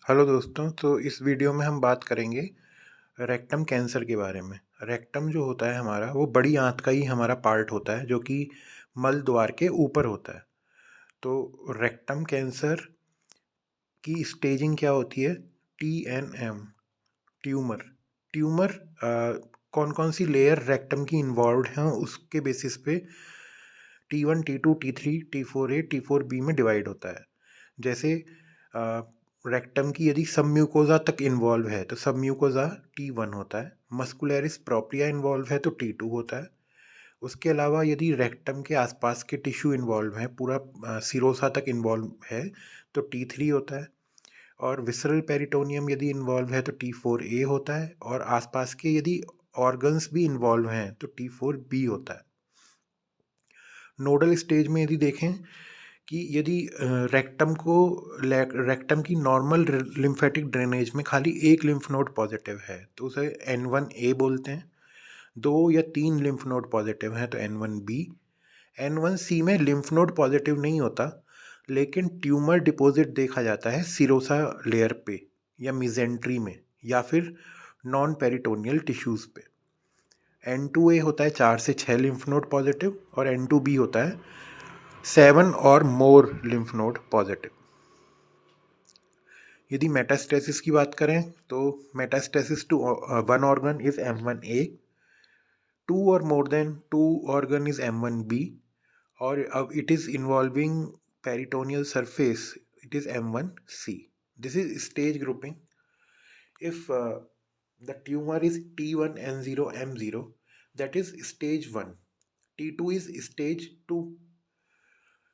Hello दोस्तों, तो इस वीडियो में हम बात करेंगे रेक्टम कैंसर के बारे में। रेक्टम जो होता है हमारा, वो बड़ी आंत का ही हमारा पार्ट होता है जो कि मल द्वार के ऊपर होता है। तो रेक्टम कैंसर की स्टेजिंग क्या होती है? TNM, tumour. ट्यूमर कौन कौन सी लेयर रेक्टम की इन्वॉल्व हैं उसके बेसिस पे T1, T2, T3, T4A, T4B में डिवाइड होता है। जैसे रेक्टम की यदि सबम्यूकोजा तक इन्वॉल्व है तो सबम्यूकोजा T1 होता है। मस्कुलरिस प्रोप्रिया इन्वॉल्व है तो T2 होता है। उसके अलावा यदि रेक्टम के आसपास के टिश्यू इन्वॉल्व हैं, पूरा सिरोसा तक इन्वॉल्व है तो T3 होता है। और विसरल पेरिटोनियम यदि इन्वॉल्व है तो T4A होता है। और आसपास के यदि ऑर्गन्स भी इन्वॉल्व हैं तो T4B होता है। नोडल स्टेज में यदि देखें कि यदि रेक्टम की नॉर्मल लिम्फेटिक ड्रेनेज में खाली एक लिम्फ नोड पॉजिटिव है तो उसे N1A बोलते हैं। 2 या 3 लिम्फ नोड पॉजिटिव हैं तो N1B। N1C में लिम्फ नोड पॉजिटिव नहीं होता, लेकिन ट्यूमर डिपॉजिट देखा जाता है सिरोसा लेयर पे या मिजेंट्री में या फिर नॉन पेरिटोनियल टिश्यूज पे। N2A होता है 4 से 6 लिम्फ नोड पॉजिटिव और N2B होता है 7 और मोर लिम्फ नोड पॉजिटिव। यदि मेटास्टेसिस की बात करें तो metastasis to one organ is M1A, 2 or more than 2 organ is M1B, or it is involving peritoneal surface, it is M1C. This is stage grouping. If the tumor is T1N0 M0, that is stage 1. T2 is stage 2.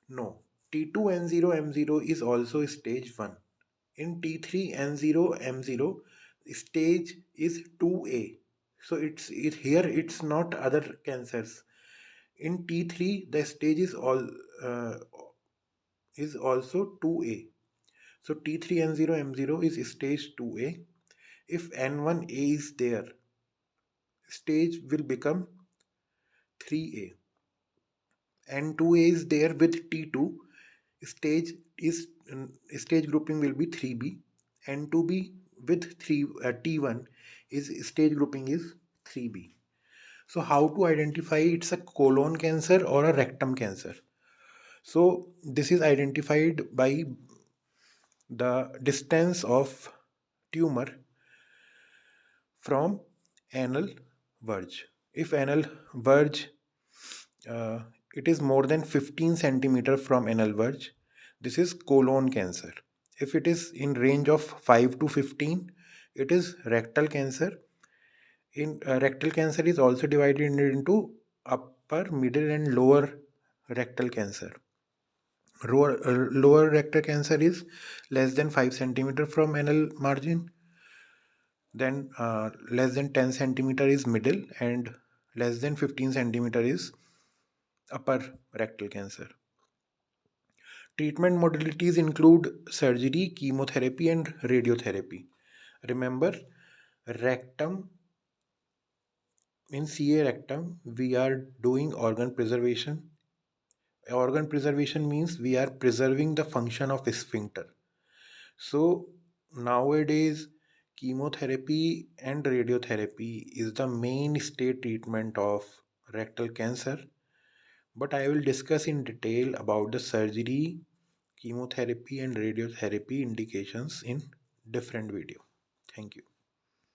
No, T2N0 M0 is also stage 1. In T3N0 M0, stage is 2A. So here it's not other cancers. In T3 the stage is also 2A. So T3N0 M0 is stage 2A. If N1A is there, stage will become 3A. N2A is there with T2, stage grouping will be 3B. N2B with T1 is stage grouping is 3B. So how to identify it's a colon cancer or a rectum cancer? So this is identified by the distance of tumor from anal verge. If anal verge uh, it is more than 15 centimeter from anal verge, this is colon cancer. If it is in range of 5 to 15, it is rectal cancer. In rectal cancer is also divided into upper, middle and lower rectal cancer. Lower rectal cancer is less than 5 centimeter from anal margin. Then less than 10 centimeter is middle and less than 15 centimeter is upper rectal cancer. Treatment modalities include surgery, chemotherapy and radiotherapy. Remember, rectum, in CA rectum, we are doing organ preservation. Organ preservation means we are preserving the function of sphincter. So nowadays, chemotherapy and radiotherapy is the mainstay treatment of rectal cancer. But I will discuss in detail about the surgery, chemotherapy and radiotherapy indications in different video. Thank you.